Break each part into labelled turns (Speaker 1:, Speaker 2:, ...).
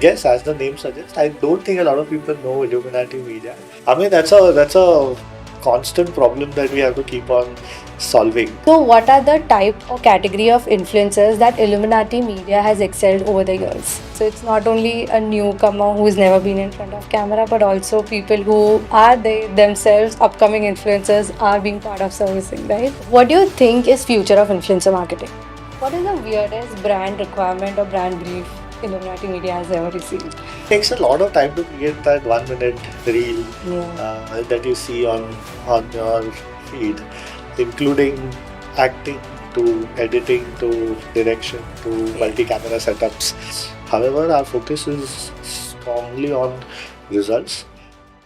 Speaker 1: Guess as the name suggests, I don't think a lot of people know Illuminati Media. I mean, that's a constant problem that we have to keep on solving.
Speaker 2: So, what are the type or category of influencers that Illuminati Media has excelled over the years? So, it's not only a newcomer who's never been in front of camera, but also people who are they themselves upcoming influencers are being part of servicing, right? What do you think is future of influencer marketing? What is the weirdest brand requirement or brand brief Illuminati Media has ever received?
Speaker 1: It takes a lot of time to create that 1 minute reel that you see on your feed, including acting to editing to direction to multi-camera setups. However, our focus is strongly on results.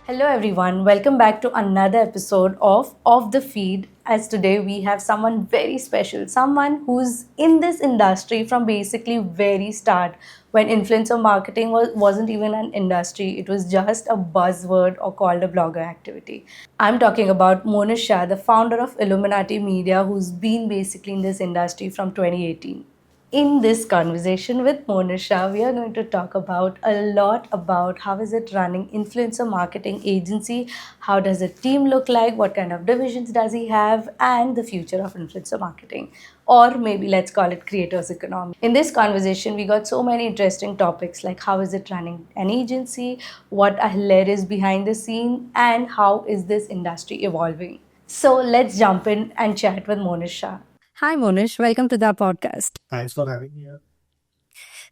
Speaker 2: Hello everyone, welcome back to another episode of Off the Feed. As today we have someone very special, someone who's in this industry from basically very start when influencer marketing wasn't even an industry, it was just a buzzword or called a blogger activity. I'm talking about Monish Shah, the founder of Illuminati Media, who's been basically in this industry from 2018. In this conversation with Monish Shah, we are going to talk about a lot about how is it running influencer marketing agency, how does a team look like, what kind of divisions does he have, and the future of influencer marketing, or maybe let's call it creators economy. In this conversation, we got so many interesting topics like how is it running an agency, what are hilarious behind the scene, and how is this industry evolving. So let's jump in and chat with Monish Shah. Hi, Monish. Welcome to the podcast.
Speaker 1: Thanks for having me here.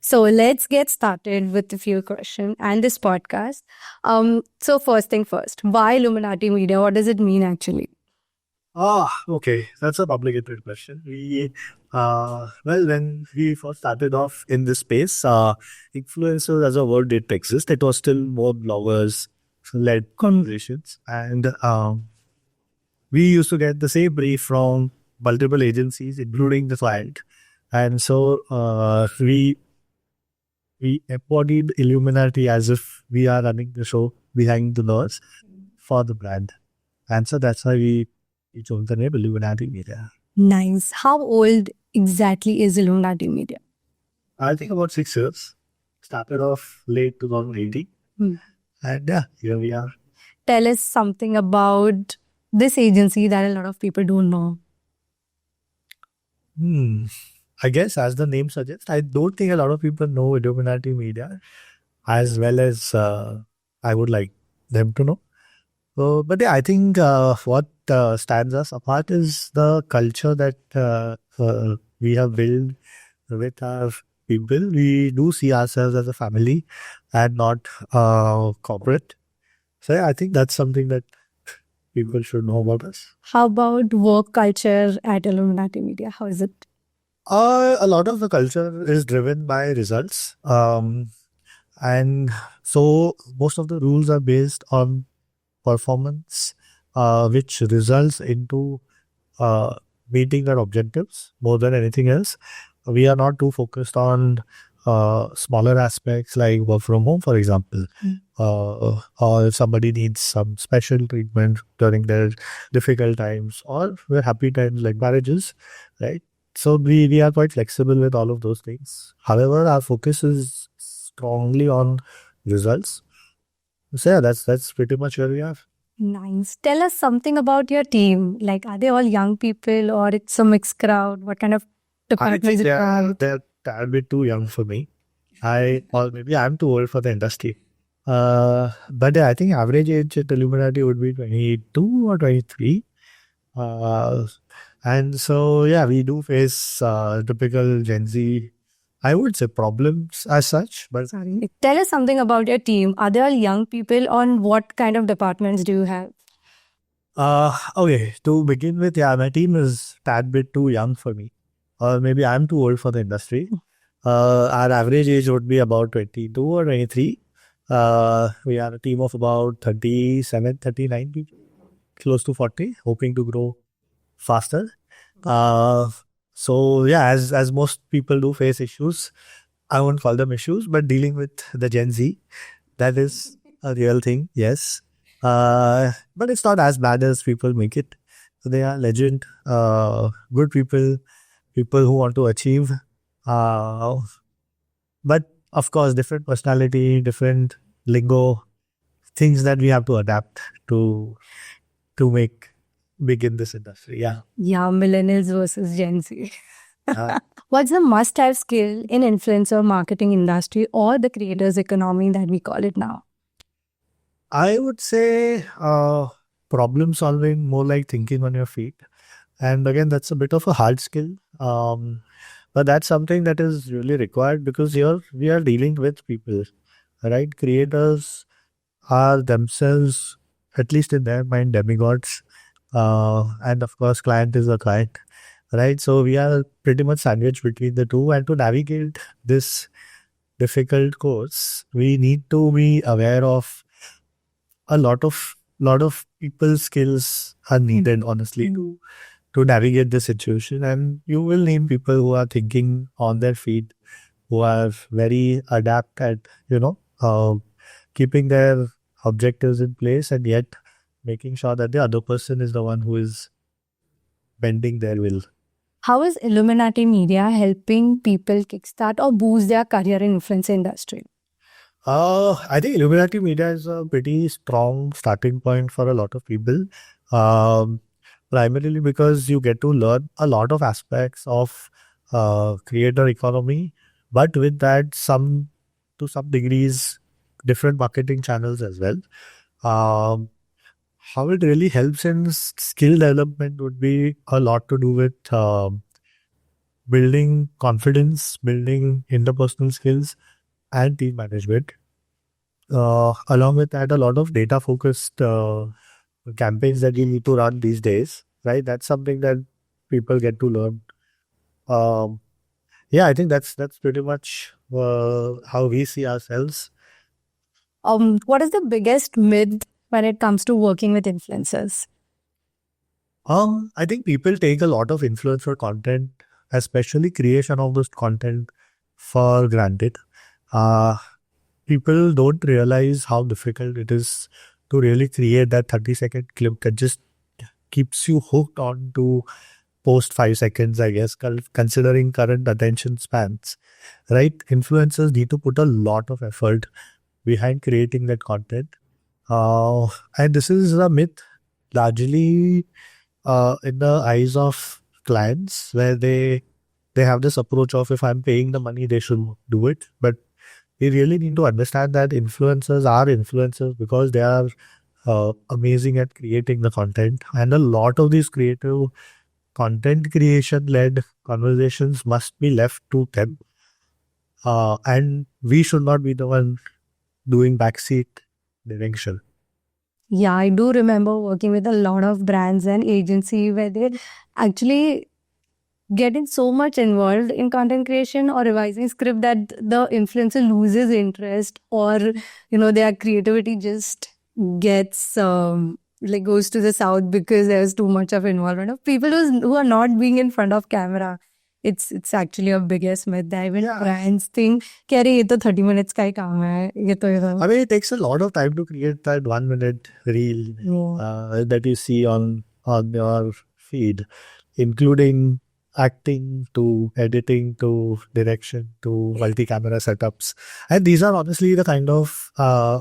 Speaker 2: So let's get started with a few questions and this podcast. So first thing first, why Illuminati Media? What does it mean actually?
Speaker 1: Okay. That's a complicated question. When we first started off in this space, influencers as a word didn't exist. It was still more bloggers led conversations. And we used to get the same brief from multiple agencies, including the client. And so we embodied Illuminati as if we are running the show behind the doors for the brand. And so that's why we chose the name Illuminati Media.
Speaker 2: Nice. How old exactly is Illuminati Media?
Speaker 1: I think about 6 years. Started off late 2018. And yeah, here we are.
Speaker 2: Tell us something about this agency that a lot of people don't know.
Speaker 1: I guess as the name suggests, I don't think a lot of people know Illuminati Media as well as I would like them to know. But yeah, I think what stands us apart is the culture that we have built with our people. We do see ourselves as a family and not corporate. So yeah, I think that's something that people should know about us.
Speaker 2: How about work culture at Illuminati Media? How is it?
Speaker 1: A lot of the culture is driven by results. And so most of the rules are based on performance, which results into meeting our objectives more than anything else. We are not too focused on smaller aspects like work from home, for example, or if somebody needs some special treatment during their difficult times or their happy times like marriages, right? So we are quite flexible with all of those things. However, our focus is strongly on results. So yeah, that's pretty much where we are.
Speaker 2: Nice. Tell us something about your team. Like, are they all young people or it's a mixed crowd? What kind of
Speaker 1: I
Speaker 2: department
Speaker 1: think
Speaker 2: is it from?
Speaker 1: they're a bit too young for me. Or maybe I'm too old for the industry. But yeah, I think average age at Illuminati would be 22 or 23. And so yeah, we do face typical Gen Z, I would say, problems as such. But
Speaker 2: Sorry. Tell us something about your team. Are they all young people? On what kind of departments do you have?
Speaker 1: okay, to begin with, yeah, my team is a tad bit too young for me. Or maybe I'm too old for the industry. Our average age would be about 22 or 23. We are a team of about 37, 39 people, close to 40, hoping to grow faster. So yeah, as most people do face issues, I won't call them issues, but dealing with the Gen Z, that is a real thing, yes. But it's not as bad as people make it. So they are legend, good people, people who want to achieve. But of course, different personality, different lingo, things that we have to adapt to make big in this industry. Yeah.
Speaker 2: Yeah, millennials versus Gen Z.
Speaker 1: Uh,
Speaker 2: What's the must-have skill in influencer marketing industry or the creators economy that we call it now?
Speaker 1: I would say problem solving, more like thinking on your feet. And again, that's a bit of a hard skill. But that's something that is really required because here we are dealing with people, right? Creators are themselves, at least in their mind, demigods. And of course, client is a client, right? So we are pretty much sandwiched between the two. And to navigate this difficult course, we need to be aware of a lot of people's skills are needed, honestly, to navigate the situation. And you will need people who are thinking on their feet, who are very adept at, keeping their objectives in place and yet making sure that the other person is the one who is bending their will.
Speaker 2: How is Illuminati Media helping people kickstart or boost their career in influencer industry?
Speaker 1: I think Illuminati Media is a pretty strong starting point for a lot of people. Um, Primarily because you get to learn a lot of aspects of creator economy, but with that, to some degrees, different marketing channels as well. Um, how it really helps in skill development would be a lot to do with building confidence, building interpersonal skills, and team management. Along with that, a lot of data focused campaigns that you need to run these days, right? That's something that people get to learn. Um, yeah, I think that's pretty much how we see ourselves.
Speaker 2: What is the biggest myth when it comes to working with influencers?
Speaker 1: I think people take a lot of influencer content, especially creation of this content, for granted. Uh, People don't realize how difficult it is to really create that 30-second clip that just keeps you hooked on to post 5 seconds, I guess, considering current attention spans, right? Influencers need to put a lot of effort behind creating that content. Uh, and this is a myth largely in the eyes of clients where they have this approach of if I'm paying the money, they should do it. But we really need to understand that influencers are influencers because they are amazing at creating the content. And a lot of these creative content creation led conversations must be left to them. And we should not be the one doing backseat direction.
Speaker 2: Yeah, I do remember working with a lot of brands and agency where they actually getting so much involved in content creation or revising script that the influencer loses interest or their creativity just gets like goes to the south because there's too much of involvement of people who are not being in front of camera. It's actually a biggest myth that even brands think कि अरे ये तो 30 minutes का ही काम है ये तो
Speaker 1: I mean, it takes a lot of time to create that 1 minute reel that you see on your feed, including acting to editing to direction to multi-camera setups. And these are honestly the kind of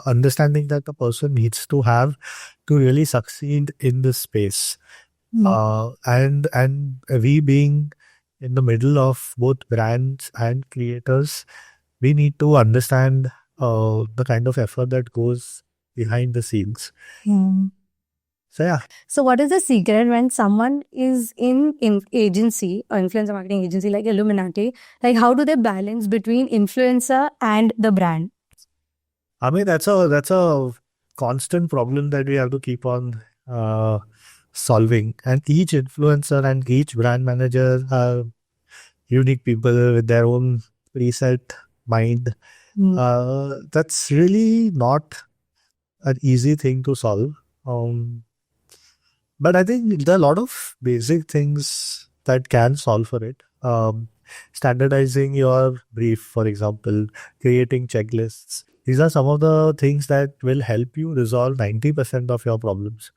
Speaker 1: understanding that the person needs to have to really succeed in this space. And we being in the middle of both brands and creators, we need to understand the kind of effort that goes behind the scenes. So yeah.
Speaker 2: So what is the secret when someone is in agency or influencer marketing agency like Illuminati? Like how do they balance between influencer and the brand?
Speaker 1: I mean, that's a constant problem that we have to keep on solving. And each influencer and each brand manager are unique people with their own preset mind. That's really not an easy thing to solve. But I think there are a lot of basic things that can solve for it. Standardizing your brief, for example, creating checklists. These are some of the things that will help you resolve 90% of your problems,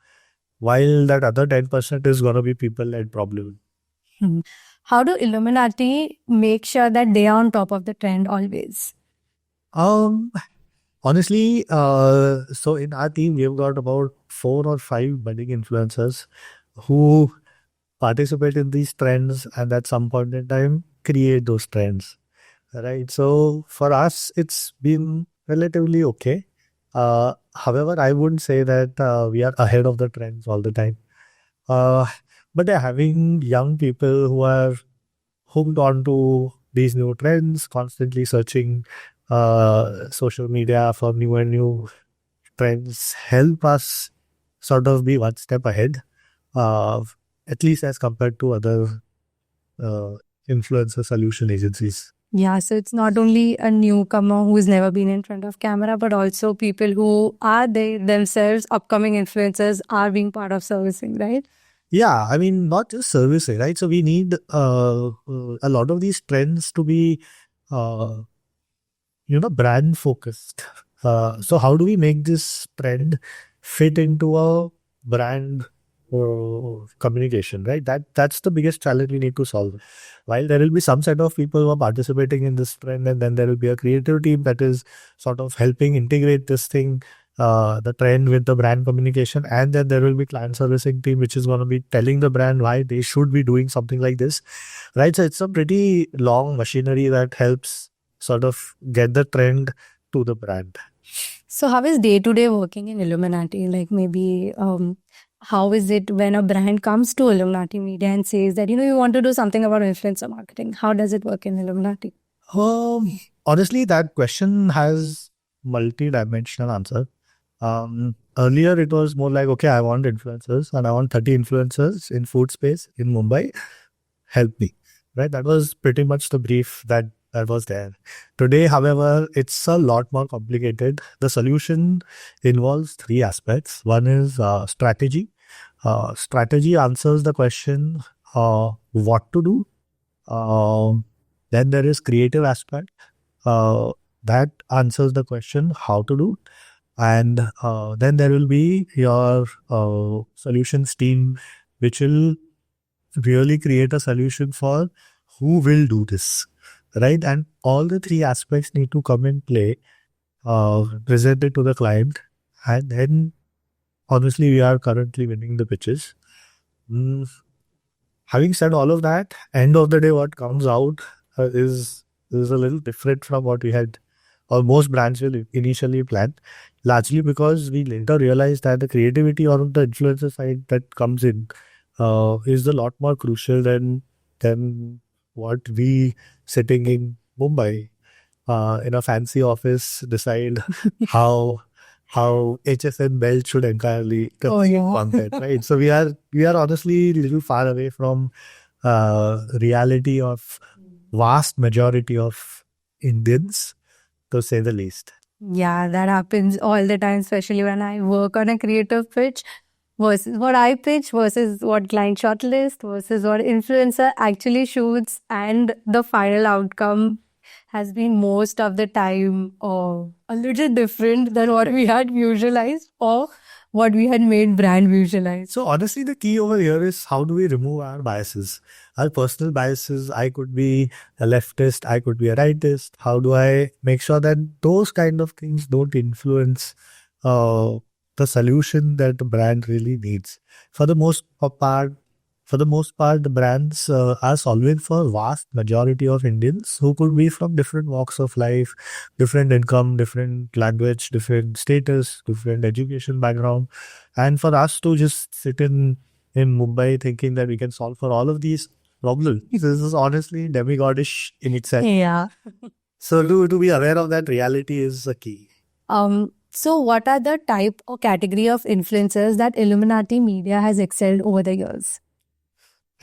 Speaker 1: while that other 10% is going to be people-led problem.
Speaker 2: How do Illuminati make sure that they are on top of the trend always?
Speaker 1: Um, Honestly, so in our team, we've got about 4 or 5 budding influencers who participate in these trends and at some point in time create those trends. Right. So for us, it's been relatively okay. However, I wouldn't say that we are ahead of the trends all the time. Uh, but yeah, having young people who are hooked onto these new trends, constantly searching social media for new and new trends, help us sort of be one step ahead, uh, at least as compared to other uh, influencer solution agencies.
Speaker 2: Yeah, so it's not only a newcomer who's never been in front of camera, but also people who are they themselves upcoming influencers are being part of servicing, right?
Speaker 1: Yeah, I mean, not just servicing, right? So we need a lot of these trends to be, uh, brand focused. So how do we make this trend fit into a brand communication, right? That's the biggest challenge we need to solve. While there will be some set of people who are participating in this trend, and then there will be a creative team that is sort of helping integrate this thing, the trend with the brand communication, and then there will be client servicing team which is going to be telling the brand why they should be doing something like this, right? So it's a pretty long machinery that helps sort of get the trend to the brand.
Speaker 2: So how is day to day working in Illuminati? Like maybe how is it when a brand comes to Illuminati Media and says that you want to do something about influencer marketing? How does it work in Illuminati?
Speaker 1: Honestly, that question has multi-dimensional answer. Earlier, it was more like, okay, I want influencers and I want 30 influencers in food space in Mumbai. Help me, right? That was pretty much the brief that was there. Today, however, it's a lot more complicated. The solution involves 3 aspects. One is strategy. Strategy answers the question what to do. Then there is creative aspect uh, that answers the question how to do, and then there will be your solutions team, which will really create a solution for who will do this, right? And all the 3 aspects need to come in play, presented to the client, and then honestly, we are currently winning the pitches. Mm, Having said all of that, end of the day, what comes out is a little different from what we had, or most brands will initially plan. Largely because we later realized that the creativity on the influencer side that comes in is a lot more crucial than what we sitting in Mumbai in a fancy office decide how HSN belt should entirely content, right? So we are honestly a little far away from reality of vast majority of Indians, to say the least.
Speaker 2: Yeah, that happens all the time, especially when I work on a creative pitch versus what I pitch versus what client shortlist versus what influencer actually shoots, and the final outcome has been most of the time a little different than what we had visualized or what we had made brand visualize.
Speaker 1: So honestly, the key over here is how do we remove our biases, our personal biases. I could be a leftist, I could be a rightist. How do I make sure that those kind of things don't influence uh, the solution that the brand really needs? For the most part, the brands are solving for vast majority of Indians who could be from different walks of life, different income, different language, different status, different education background. And for us to just sit in Mumbai thinking that we can solve for all of these problems, this is honestly demigodish in itself.
Speaker 2: Yeah.
Speaker 1: So to be aware of that reality is a key.
Speaker 2: So what are the type or category of influencers that Illuminati Media has excelled over the years?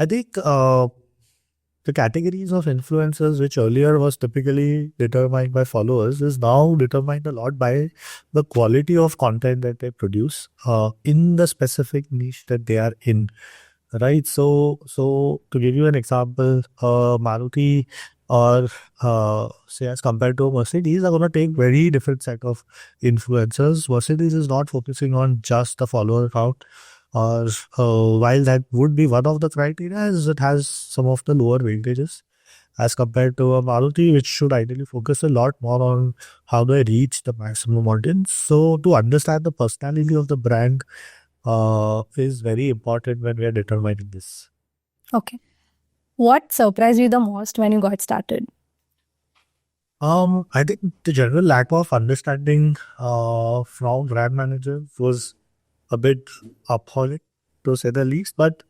Speaker 1: I think the categories of influencers, which earlier was typically determined by followers, is now determined a lot by the quality of content that they produce in the specific niche that they are in. Right. So to give you an example, Maruti or say as compared to Mercedes are going to take very different set of influencers. Mercedes is not focusing on just the follower count, or while that would be one of the criteria, is it has some of the lower weightages. as compared to a Maruti, which should ideally focus a lot more on how do I reach the maximum audience. So to understand the personality of the brand is very important when we are determining this.
Speaker 2: Okay. What surprised you the most when you got started?
Speaker 1: I think the general lack of understanding from brand managers was a bit appalling, to say the least. But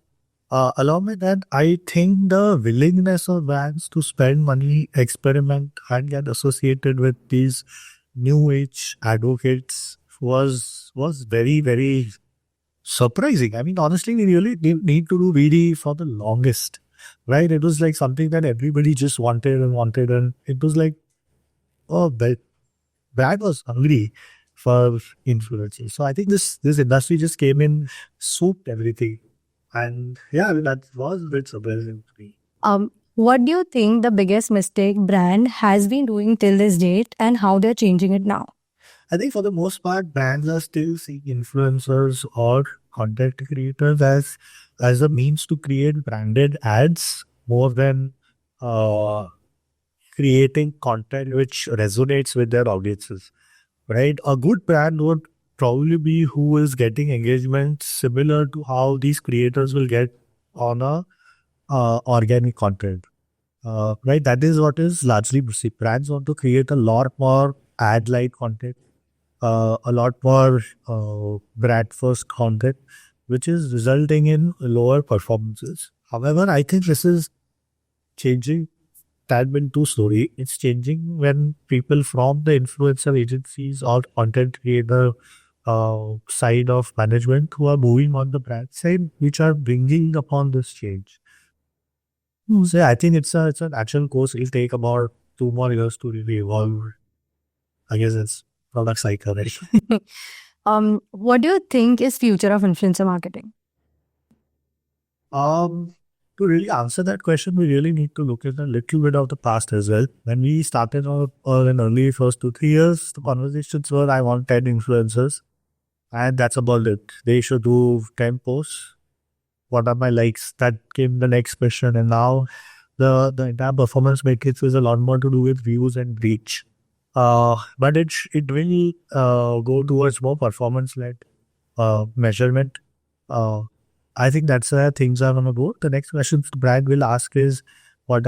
Speaker 1: along with that, I think the willingness of brands to spend money, experiment, and get associated with these new age advocates was very, very surprising. I mean, honestly, we really need to do BD for the longest, right? It was like something that everybody just wanted, and it was like, oh, brand was hungry for influencers. So I think this industry just came in, souped everything, and yeah, I mean, that was a bit surprising to me.
Speaker 2: What do you think the biggest mistake brand has been doing till this date and how they're changing it now?
Speaker 1: I think for the most part, brands are still seeing influencers or content creators as a means to create branded ads more than uh, creating content which resonates with their audiences. Right? A good brand would probably be who is getting engagement similar to how these creators will get on a organic content. Right? That is what is largely brands want to create a lot more ad-like content, a lot more brand first content, which is resulting in lower performances. However, I think this is changing tad bit too slowly. It's changing when people from the influencer agencies or content creator side of management who are moving on the brand side, which are bringing upon this change. So yeah, I think it's an actual course. It'll take about 2 more years to really evolve. I guess it's product cycle, right?
Speaker 2: What do you think is future of influencer marketing?
Speaker 1: Um, to really answer that question, we really need to look at a little bit of the past as well. When we started out in early first 2 3 years, the conversations were I want 10 influencers and that's about it. They should do 10 posts. What are my likes? That came the next question. And now the entire performance matrix is a lot more to do with views and reach. But it will go towards more performance led measurement. Uh, I think that's where things are gonna go. The next question the brand will ask is what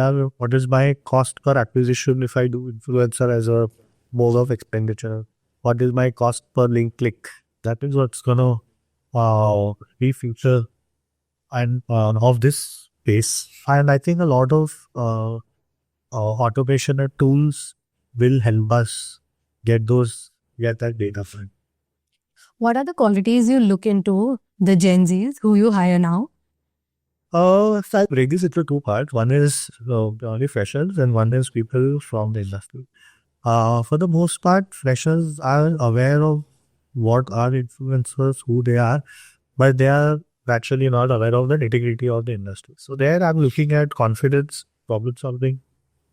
Speaker 1: is my cost per acquisition if I do influencer as a mode of expenditure? What is my cost per link click? That is what's gonna be future and of this space. And I think a lot of automation and tools will help us get that data from.
Speaker 2: What are the qualities you look into the Gen Zs who you hire now?
Speaker 1: So I'll break this into two parts. One is purely freshers and one is people from the industry. For the most part, freshers are aware of what are influencers, who they are, but they are actually not aware of the nitty-gritty of the industry. So there I'm looking at confidence, problem solving,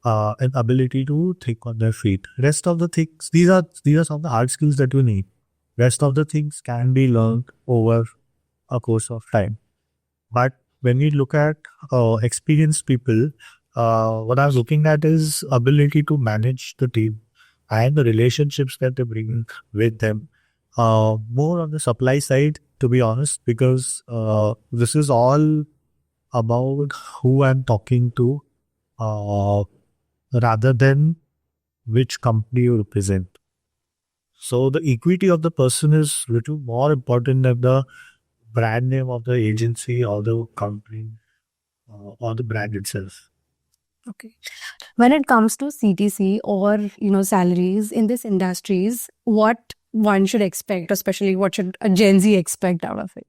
Speaker 1: and ability to think on their feet. Rest of the things, these are some of the hard skills that you need. Rest of the things can be learned over a course of time. But when we look at experienced people, what I'm looking at is ability to manage the team and the relationships that they bring with them. More on the supply side, to be honest, because this is all about who I'm talking to rather than which company you represent. So the equity of the person is little more important than the brand name of the agency or the company or the brand itself.
Speaker 2: Okay. When it comes to CTC or salaries in this industries, what one should expect, especially what should a Gen Z expect out of it?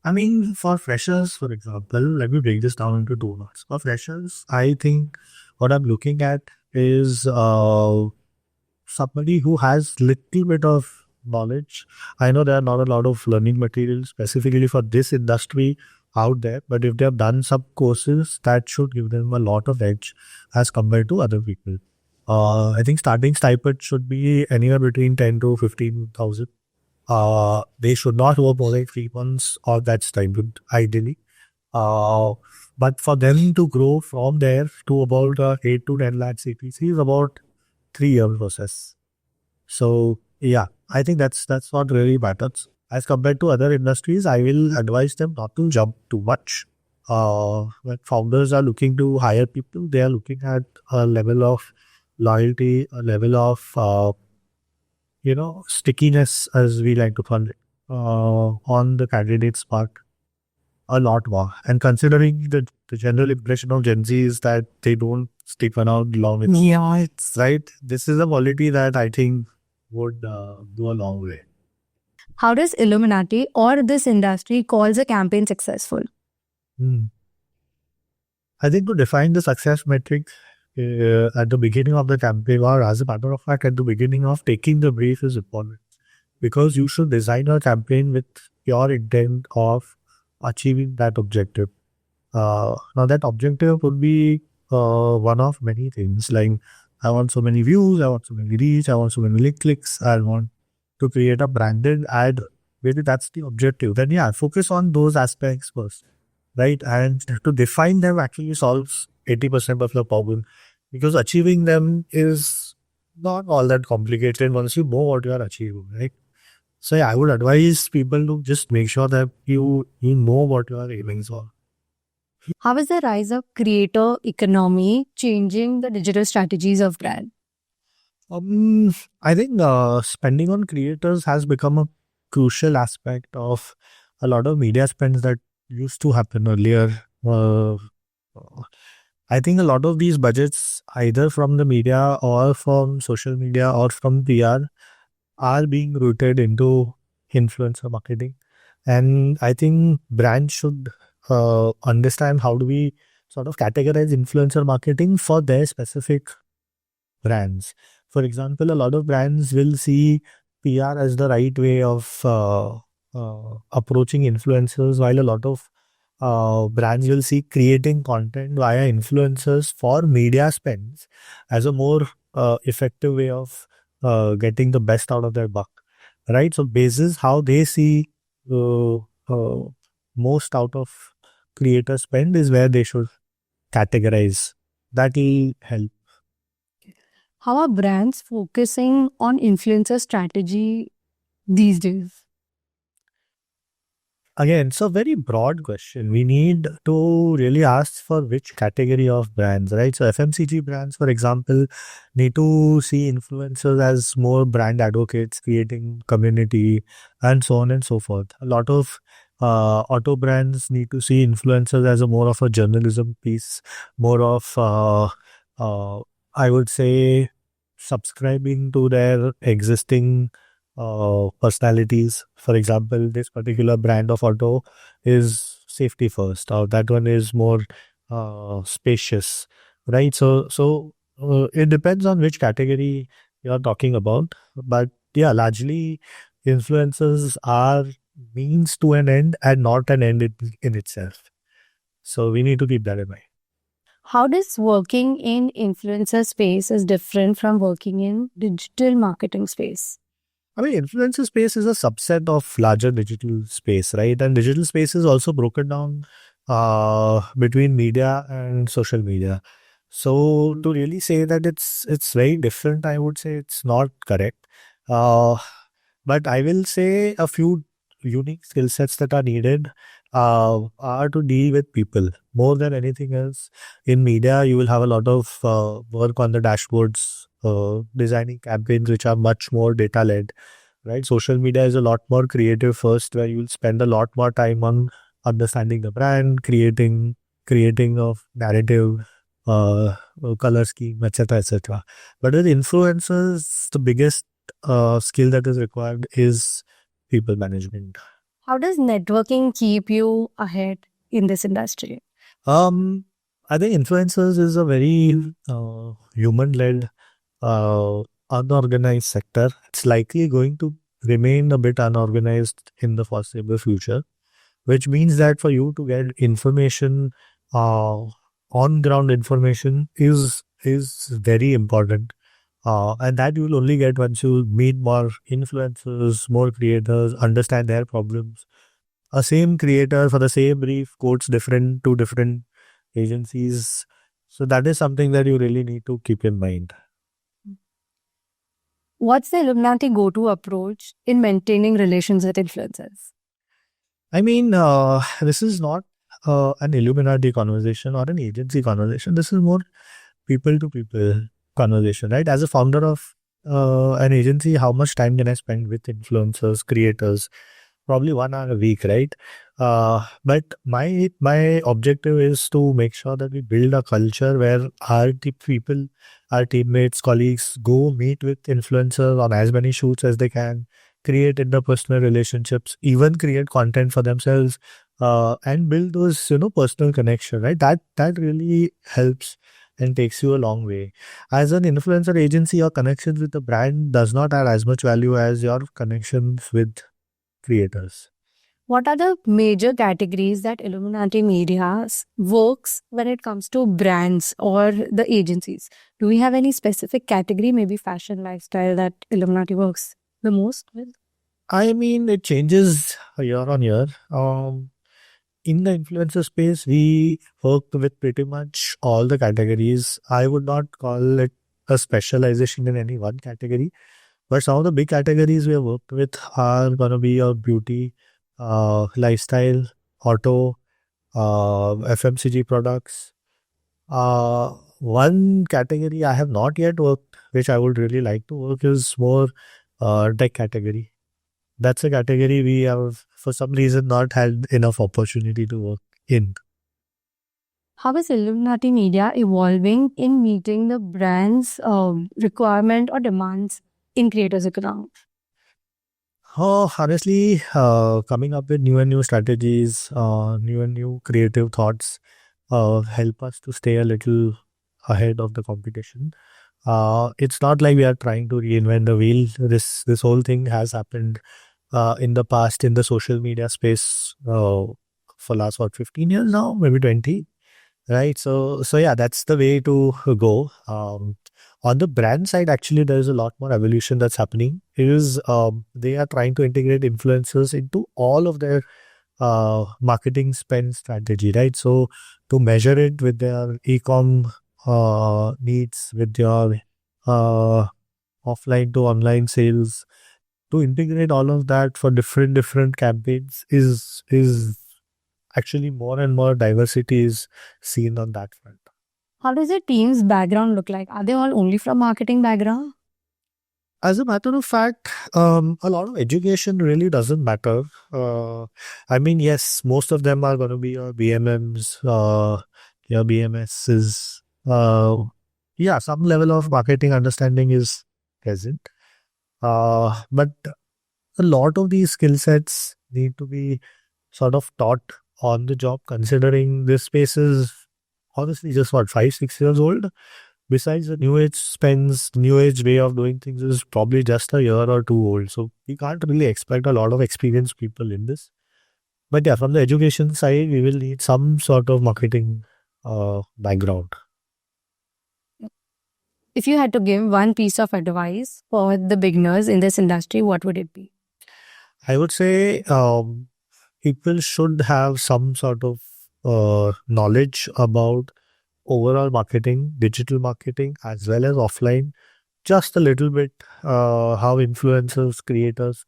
Speaker 1: I mean, for freshers, for example, let me break this down into two parts. For freshers, I think what I'm looking at is somebody who has little bit of knowledge. I know there are not a lot of learning materials specifically for this industry out there, but if they have done some courses, that should give them a lot of edge as compared to other people. I think starting stipend should be anywhere between 10 to 15,000. They should not work more than 3 months of that stipend, ideally. Uh, But for them to grow from there to about 8 to 10 lakh CPC is about 3 year process. So yeah, I think that's what really matters. As compared to other industries, I will advise them not to jump too much. When founders are looking to hire people, they are looking at a level of loyalty, a level of stickiness, as we like to call it, on the candidate's part a lot more. And considering the general impression of Gen Z is that they don't stick around long. Yeah, it's right. This is a quality that I think would go a long way.
Speaker 2: How does Illuminati or this industry calls a campaign successful?
Speaker 1: Hmm. I think to define the success metric at the beginning of the campaign, or as a matter of fact, at the beginning of taking the brief is important because you should design a campaign with your intent of achieving that objective. Now that objective would be one of many things. Like I want so many views, I want so many reach, I want so many clicks, I want to create a branded ad. Maybe that's the objective. Then yeah, focus on those aspects first, right? And to define them actually solves 80% of the problem because achieving them is not all that complicated once you know what you are achieving, right? So yeah, I would advise people to just make sure that you know what you are aiming for.
Speaker 2: How is the rise of creator economy changing the digital strategies of brand?
Speaker 1: Um, I think spending on creators has become a crucial aspect of a lot of media spends that used to happen earlier. I think a lot of these budgets, either from the media or from social media or from PR, are being rooted into influencer marketing. And I think brands should understand how do we sort of categorize influencer marketing for their specific brands. For example, a lot of brands will see PR as the right way of approaching influencers, while a lot of brands will see creating content via influencers for media spends as a more effective way of getting the best out of their buck. Right. So, basis how they see uh, uh, most out of creator spend is where they should categorize. That will help.
Speaker 2: How are brands focusing on influencer strategy these days?
Speaker 1: Again, it's a very broad question. We need to really ask for which category of brands, right? So, FMCG brands, for example, need to see influencers as more brand advocates, creating community, and so on and so forth. A lot of auto brands need to see influencers as a more of a journalism piece, more of, I would say, subscribing to their existing personalities. For example, this particular brand of auto is safety first, or that one is more spacious, right? So it depends on which category you're talking about. But yeah, largely influencers are means to an end and not an end in itself. So we need to keep that in mind.
Speaker 2: How does working in influencer space is different from working in digital marketing space?
Speaker 1: I mean, influencer space is a subset of larger digital space, right? And digital space is also broken down between media and social media. So to really say that it's very different, I would say it's not correct. Uh, but I will say a few unique skill sets that are needed are to deal with people more than anything else. In media, you will have a lot of work on the dashboards, designing campaigns which are much more data led, right? Social media is a lot more creative first, where you'll spend a lot more time on understanding the brand, creating of narrative, color scheme, etc., etc. But with influencers, the biggest skill that is required is people management.
Speaker 2: How does networking keep you ahead in this industry?
Speaker 1: Um, I think influencers is a very human-led, unorganized sector. It's likely going to remain a bit unorganized in the foreseeable future, which means that for you to get information, uh, on-ground information is very important. And that you will only get once you meet more influencers, more creators, understand their problems. A same creator for the same brief quotes different to different agencies. So that is something that you really need to keep in mind.
Speaker 2: What's the Illuminati go-to approach in maintaining relations with influencers?
Speaker 1: I mean, this is not an Illuminati conversation or an agency conversation. This is more people to people conversation, right? As a founder of an agency, how much time can I spend with influencers, creators? Probably 1 hour a week, right? But my objective is to make sure that we build a culture where people, our teammates, colleagues go meet with influencers on as many shoots as they can, create interpersonal relationships, even create content for themselves, and build those personal connection, right? That really helps and takes you a long way. As an influencer agency, your connections with the brand does not add as much value as your connections with creators.
Speaker 2: What are the major categories that Illuminati Media works when it comes to brands or the agencies? Do we have any specific category, maybe fashion, lifestyle, that Illuminati works the most with?
Speaker 1: I mean, it changes year on year. In the influencer space, we work with pretty much all the categories. I would not call it a specialization in any one category, but some of the big categories we have worked with are going to be your beauty, lifestyle, auto, FMCG products. One category I have not yet worked, which I would really like to work, is more tech category. That's a category we have, for some reason, not had enough opportunity to work in.
Speaker 2: How is Illuminati Media evolving in meeting the brand's requirement or demands in creators' economy?
Speaker 1: Oh, honestly, coming up with new and new strategies, new and new creative thoughts, help us to stay a little ahead of the competition. It's not like we are trying to reinvent the wheel. This whole thing has happened in the past in the social media space for last 15 years now, maybe 20. Right. So yeah, that's the way to go. On the brand side, actually, there is a lot more evolution that's happening. It is they are trying to integrate influencers into all of their marketing spend strategy, right? So to measure it with their e-com needs, with your uh, offline to online sales, to integrate all of that for different campaigns is actually more and more diversity is seen on that front.
Speaker 2: How does your team's background look like? Are they all only from marketing background?
Speaker 1: As a matter of fact, a lot of education really doesn't matter. I mean, yes, most of them are going to be your BMMs, your BMSs. Yeah, some level of marketing understanding is present. But a lot of these skill sets need to be sort of taught on the job, considering this space is honestly just 5, 6 years old. Besides, the new age way of doing things is probably just a year or two old. So we can't really expect a lot of experienced people in this. But yeah, from the education side, we will need some sort of marketing background.
Speaker 2: If you had to give one piece of advice for the beginners in this industry, what would it be?
Speaker 1: I would say people should have some sort of knowledge about overall marketing, digital marketing, as well as offline. Just a little bit how influencers, creators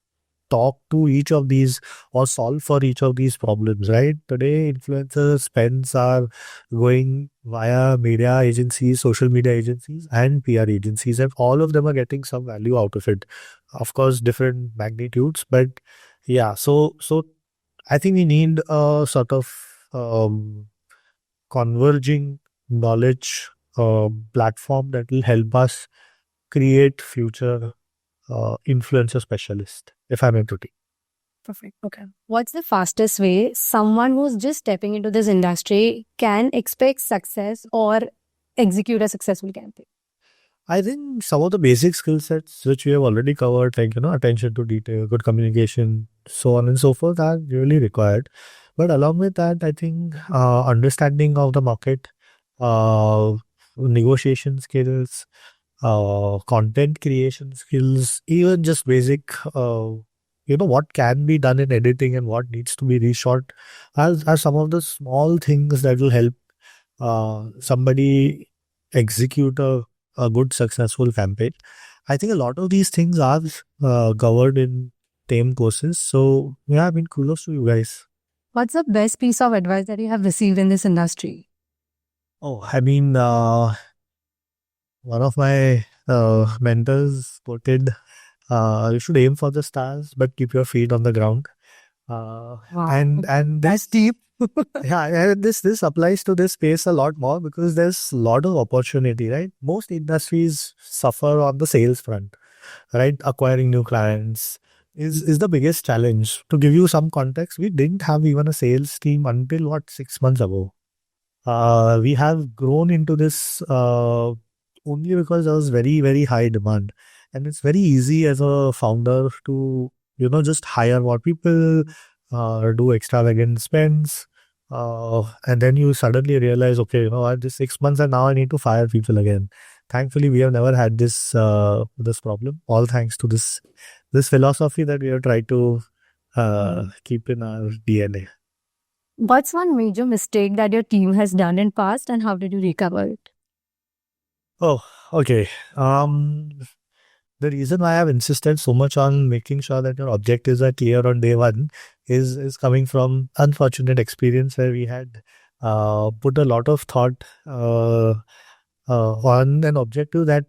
Speaker 1: talk to each of these or solve for each of these problems, right? Today, influencer spends are going via media agencies, social media agencies, and PR agencies, and all of them are getting some value out of it. Of course, different magnitudes, but yeah. So I think we need a sort of um, converging knowledge platform that will help us create future influencer specialist, if I'm able to.
Speaker 2: Perfect. Okay. What's the fastest way someone who's just stepping into this industry can expect success or execute a successful campaign?
Speaker 1: I think some of the basic skill sets which we have already covered, like attention to detail, good communication, so on and so forth, are really required. But along with that, I think understanding of the market, uh, negotiation skills, content creation skills, even just basic, what can be done in editing and what needs to be reshot, are some of the small things that will help somebody execute a good successful campaign. I think a lot of these things are covered in TAIM courses. So yeah, I mean, kudos to you guys.
Speaker 2: What's the best piece of advice that you have received in this industry?
Speaker 1: Oh, I mean, one of my mentors quoted, "You should aim for the stars, but keep your feet on the ground." And
Speaker 2: That's
Speaker 1: this
Speaker 2: deep.
Speaker 1: yeah, and this applies to this space a lot more because there's a lot of opportunity, right? Most industries suffer on the sales front, right? Acquiring new clients is the biggest challenge. To give you some context, we didn't have even a sales team until what, 6 months ago. We have grown into this only because there was very, very high demand. And it's very easy as a founder to, just hire more people, do extravagant spends. And then you suddenly realize, okay, what, this 6 months and now I need to fire people again. Thankfully, we have never had this problem. All thanks to this philosophy that we have tried to keep in our DNA.
Speaker 2: What's one major mistake that your team has done in past and how did you recover it?
Speaker 1: Oh, okay. Um, the reason why I've insisted so much on making sure that your objectives are clear on day one is coming from unfortunate experience where we had put a lot of thought on an objective that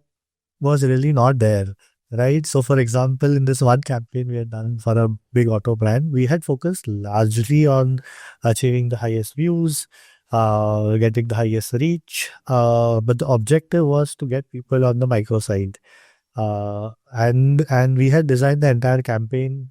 Speaker 1: was really not there, right? So, for example, in this one campaign we had done for a big auto brand, we had focused largely on achieving the highest views, getting the highest reach, but the objective was to get people on the micro side. And we had designed the entire campaign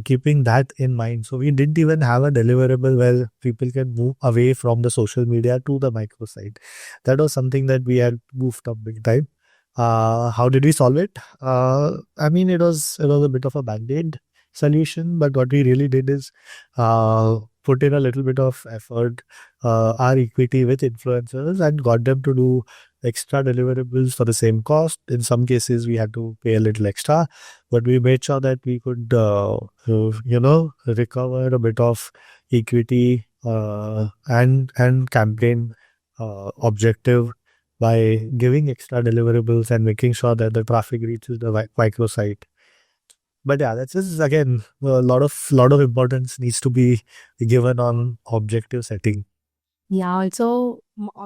Speaker 1: keeping that in mind. So we didn't even have a deliverable where people can move away from the social media to the micro site. That was something that we had moved up big time. How did we solve it? I mean, it was a bit of a band-aid solution, but what we really did is put in a little bit of effort, our equity with influencers, and got them to do extra deliverables for the same cost. In some cases, we had to pay a little extra, but we made sure that we could, recover a bit of equity and campaign objective by giving extra deliverables and making sure that the traffic reaches the microsite. But yeah, that's just again a lot of importance needs to be given on objective setting.
Speaker 2: Yeah, also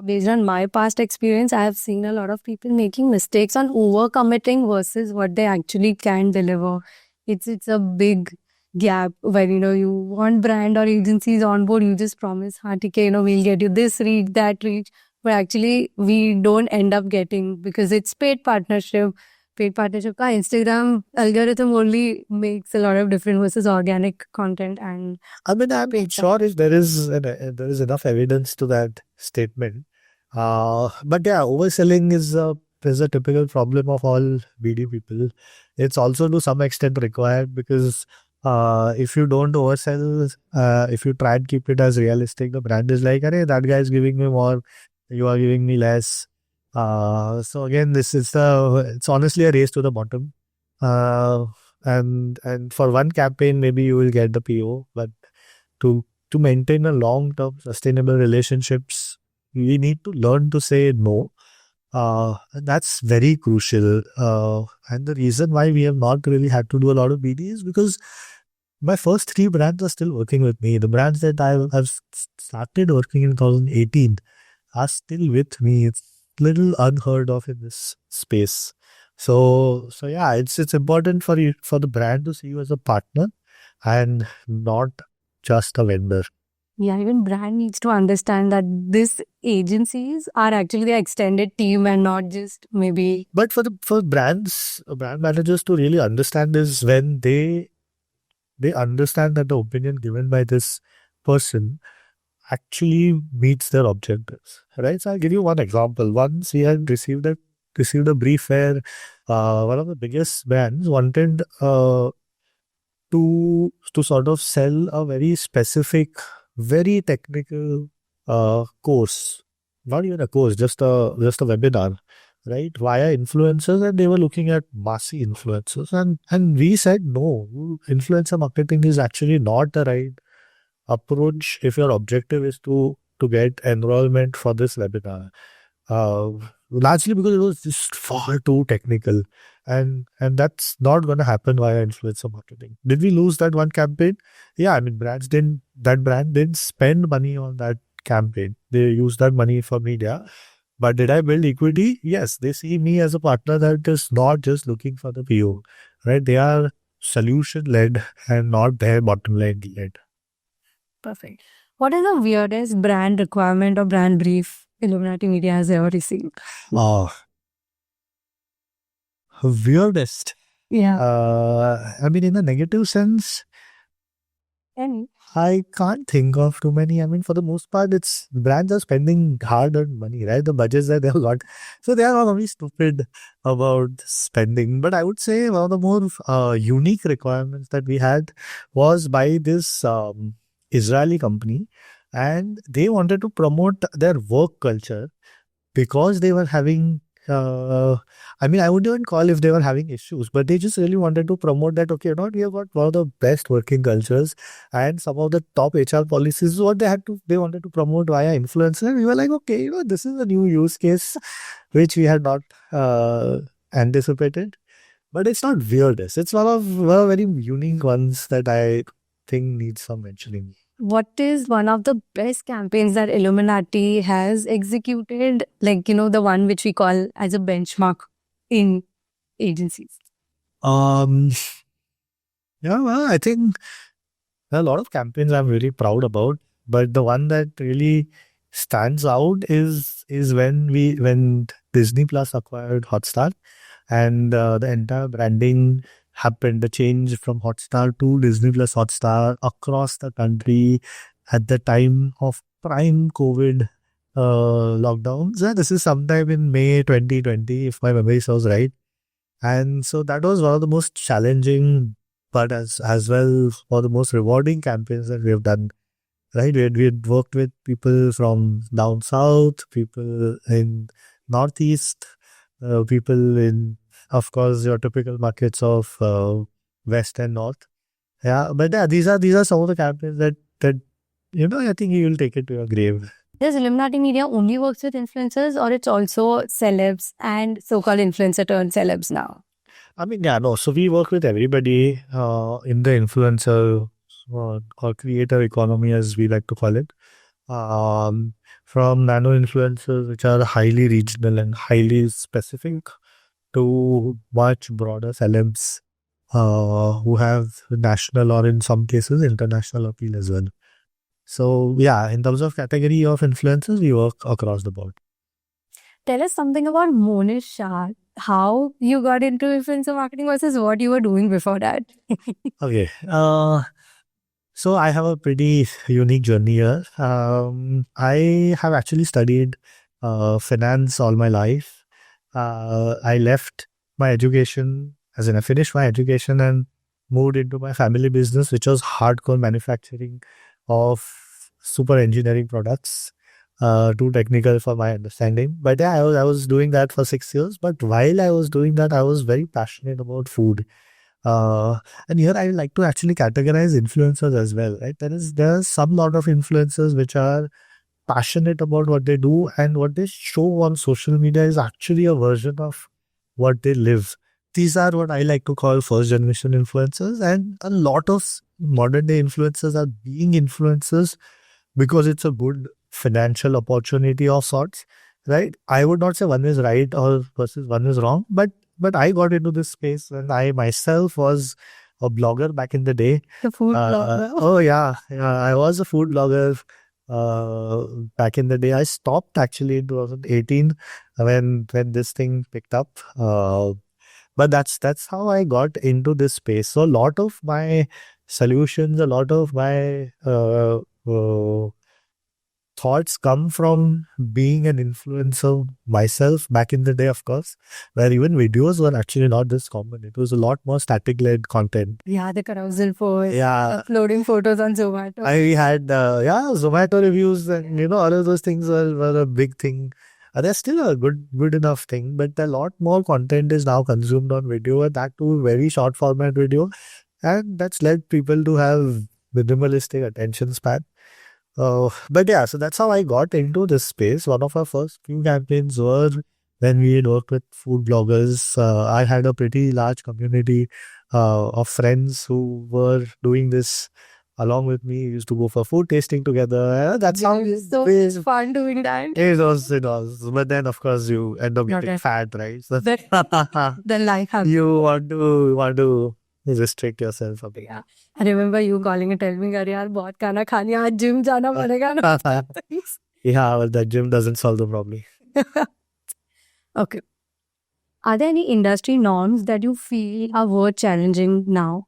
Speaker 2: based on my past experience, I have seen a lot of people making mistakes on overcommitting versus what they actually can deliver. It's a big gap where you want brand or agencies on board, you just promise, okay, we'll get you this reach, that reach, but actually we don't end up getting because it's paid partnership. Paid partnership ka Instagram algorithm only makes a lot of difference versus organic content and
Speaker 1: I mean, I'm not sure if there is enough evidence to that statement. But yeah, overselling is a typical problem of all BD people. It's also to some extent required because if you don't oversell, if you try and keep it as realistic, the brand is like, "Arey, that guy is giving me more, you are giving me less." So again, it's honestly a race to the bottom. Uh, and for one campaign, maybe you will get the PO, but to maintain a long term sustainable relationships, we need to learn to say no. And that's very crucial. And the reason why we have not really had to do a lot of BD is because my first three brands are still working with me. The brands that I've started working in 2018 are still with me. It's little unheard of in this space. So yeah, it's important for the brand to see you as a partner and not just a vendor.
Speaker 2: yeah, even brand needs to understand that these agencies are actually the extended team and not just maybe.
Speaker 1: But for brands, brand managers to really understand is when they understand that the opinion given by this person actually meets their objectives, right? So I'll give you one example. Once we had received a brief where one of the biggest brands wanted to sort of sell a very specific, very technical course, not even a course, just a webinar, right? Via influencers, and they were looking at massy influencers, and we said no, influencer marketing is actually not the right approach if your objective is to to get enrollment for this webinar. Uh, Largely because it was just far too technical, and that's not going to happen via influencer marketing. Did we lose that one campaign? Yeah, I mean, that brand didn't spend money on that campaign. They used that money for media. But did I build equity? Yes, they see me as a partner that is not just looking for the PO, right? They are solution led and not their bottom line led.
Speaker 2: Perfect. What is the weirdest brand requirement or brand brief Illuminati Media has ever received?
Speaker 1: Oh, weirdest.
Speaker 2: Yeah.
Speaker 1: I mean, in a negative sense,
Speaker 2: Any?
Speaker 1: I can't think of too many. I mean, for the most part, it's brands are spending hard-earned money, right? The budgets that they've got, so they are not only stupid about spending. But I would say one of the more unique requirements that we had was by this Israeli company, and they wanted to promote their work culture because they were having I mean, I wouldn't even call if they were having issues, but they just really wanted to promote that, okay, you know what, we have got one of the best working cultures and some of the top HR policies is what they wanted to promote via influencer. And we were like, okay, you know, this is a new use case which we had not anticipated. But it's not weirdest. It's one of very unique ones that I think needs some mentioning. What is one of the best campaigns that Illuminati has executed? Like, you know, the one which we call as a benchmark in agencies. Yeah, well, I think there are a lot of campaigns I'm really proud about, but the one that really stands out is when Disney Plus acquired Hotstar, and the entire branding happened. The change from Hotstar to Disney Plus Hotstar across the country at the time of prime COVID lockdowns. Yeah, this is sometime in May 2020, if my memory serves right. And so that was one of the most challenging, but as well for the most rewarding campaigns that we have done. Right, we had worked with people from down south, people in northeast, people in, of course, your typical markets of west and north. Yeah, but yeah, these are some of the campaigns that you know, I think you will take it to your grave. Does Illuminati Media only works with influencers, or it's also celebs and so-called influencer turned celebs now? I mean, yeah, no. So we work with everybody in the influencer or creator economy, as we like to call it. Um, from nano influencers, which are highly regional and highly specific, to much broader celebs who have national or in some cases international appeal as well. So yeah, in terms of category of influencers, we work across the board. Tell us something about Monish Shah. How you got into influencer marketing versus what you were doing before that? Okay. So I have a pretty unique journey here. I have actually studied finance all my life. I left my education, as in I finished my education and moved into my family business, which was hardcore manufacturing of super engineering products. Too technical for my understanding. But yeah, I was doing that for 6 years. But while I was doing that, I was very passionate about food. Uh, and here I like to actually categorize influencers as well, right? There's some lot of influencers which are passionate about what they do, and what they show on social media is actually a version of what they live. These are what I like to call first generation influencers, and a lot of modern day influencers are being influencers because it's a good financial opportunity of sorts, right? I would not say one is right or versus one is wrong, but I got into this space when I myself was a blogger back in the day. The food blogger. Oh yeah, I was a food blogger back in the day. I stopped actually in 2018 when this thing picked up. But that's how I got into this space. So a lot of my solutions, a lot of my thoughts come from being an influencer myself back in the day, of course, where even videos were actually not this common. It was a lot more static led content. Yeah, the carousel post. Yeah. Uploading photos on Zomato. I had, Zomato reviews, and, you know, all of those things were a big thing. They're still a good enough thing, but a lot more content is now consumed on video, and that too very short format video. And that's led people to have minimalistic attention span. But yeah, so that's how I got into this space. One of our first few campaigns were when we had worked with food bloggers. I had a pretty large community of friends who were doing this along with me. We used to go for food tasting together. That's how
Speaker 2: So fun doing that.
Speaker 1: it was. But then, of course, you end up getting
Speaker 2: Okay.
Speaker 1: fat, right? So
Speaker 2: Then life happens.
Speaker 1: you want to restrict yourself a bit.
Speaker 2: Yeah. I remember you calling and telling me, अरे यार बहुत खाना खानी है, आज gym जाना पड़ेगा ना.
Speaker 1: Yeah, well, the gym doesn't solve the problem.
Speaker 2: Okay. Are there any industry norms that you feel are worth challenging now?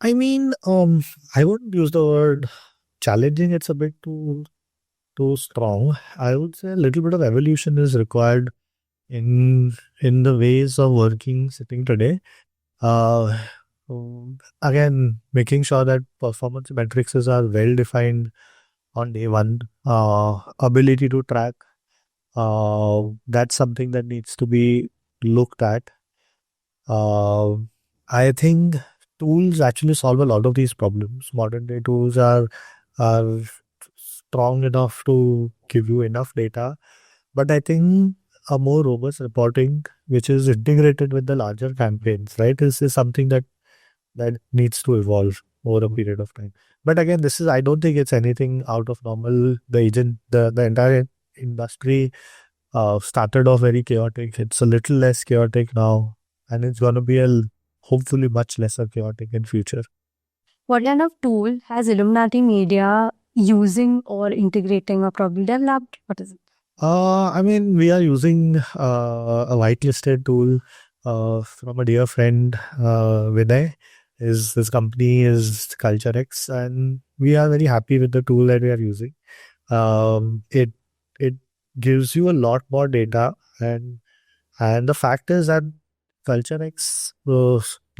Speaker 1: I mean, I wouldn't use the word challenging. It's a bit too strong. I would say a little bit of evolution is required in the ways of working sitting today. Uh, Again, making sure that performance metrics are well defined on day one. Ability to track. That's something that needs to be looked at. Uh, I think tools actually solve a lot of these problems. Modern day tools are strong enough to give you enough data, but I think a more robust reporting, which is integrated with the larger campaigns, right, is something that needs to evolve over a period of time. But again, this is I don't think it's anything out of normal. The entire industry started off very chaotic. It's a little less chaotic now, and it's going to be hopefully much lesser chaotic in future.
Speaker 2: What kind of tool has Illuminati Media using or integrating or probably developed? What is it?
Speaker 1: I mean, we are using a whitelisted tool from a dear friend, Vinay. His company is CultureX, and we are very happy with the tool that we are using. It gives you a lot more data, and the fact is that CultureX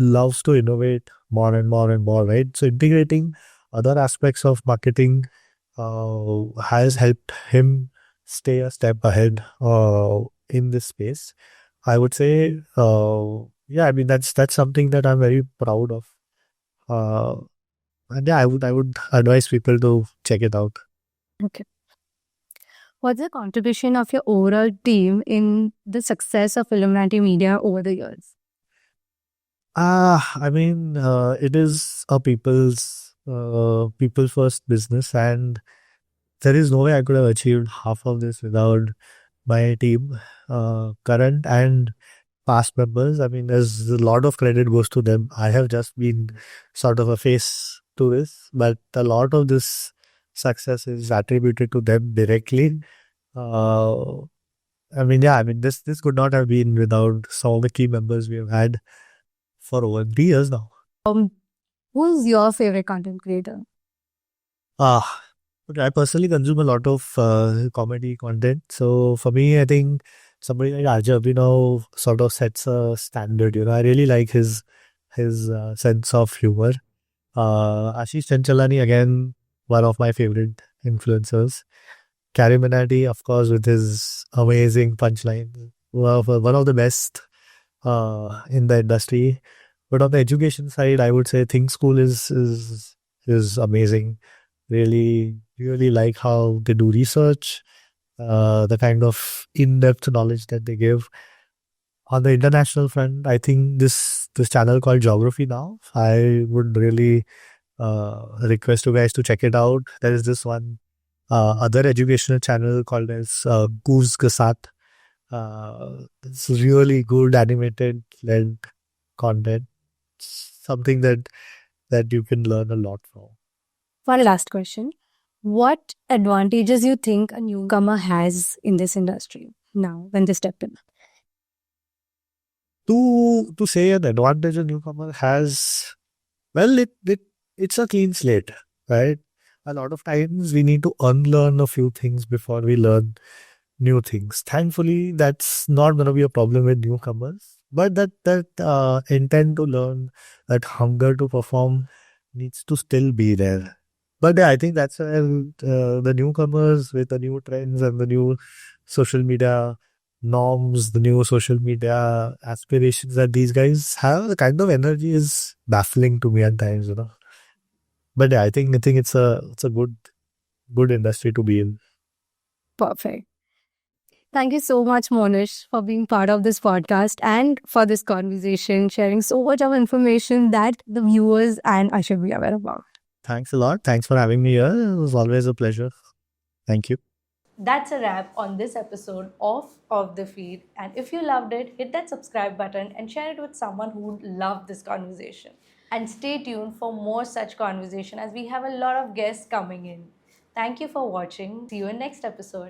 Speaker 1: loves to innovate more and more and more, right? So integrating other aspects of marketing has helped him stay a step ahead in this space. I would say, yeah, I mean that's something that I'm very proud of. Uh, and yeah, I would advise people to check it out.
Speaker 2: Okay. What's the contribution of your overall team in the success of Illuminati Media over the years?
Speaker 1: I mean, it is a people first business, and there is no way I could have achieved half of this without my team, current and past members. I mean, there's a lot of credit goes to them. I have just been sort of a face to this, but a lot of this success is attributed to them directly. Uh, I mean, yeah, I mean, this could not have been without some of the key members we have had for over 3 years now.
Speaker 2: Um, who's your favorite content creator?
Speaker 1: Ah, okay, I personally consume a lot of comedy content. So for me, I think somebody like Raja Abhinav sort of sets a standard. I really like his sense of humor. Ashish Chanchalani, again, one of my favorite influencers. Carrie Minati, of course, with his amazing punchline. One of the best in the industry. But on the education side, I would say Think School is amazing. Really like how they do research, the kind of in-depth knowledge that they give. On the international front, I think this channel called Geography Now, I would really request you guys to check it out. There is this one other educational channel called as Goose Gasat. It's really good animated led content, something that you can learn a lot from.
Speaker 2: One last question. What advantages you think a newcomer has in this industry now when they step in?
Speaker 1: To say an advantage a newcomer has, well, it's a clean slate, right? A lot of times we need to unlearn a few things before we learn new things. Thankfully, that's not going to be a problem with newcomers, but that intent to learn, that hunger to perform, needs to still be there. But yeah, I think that's where the newcomers with the new trends and the new social media norms, the new social media aspirations that these guys have, the kind of energy is baffling to me at times. But yeah, I think it's a good industry to be in.
Speaker 2: Perfect. Thank you so much, Monish, for being part of this podcast and for this conversation, sharing so much of information that the viewers and I should be aware about.
Speaker 1: Thanks a lot. Thanks for having me here. It was always a pleasure. Thank you. That's a wrap on this episode of the Feed. And if you loved it, hit that subscribe button and share it with someone who would love this conversation. And stay tuned for more such conversation as we have a lot of guests coming in. Thank you for watching. See you in next episode.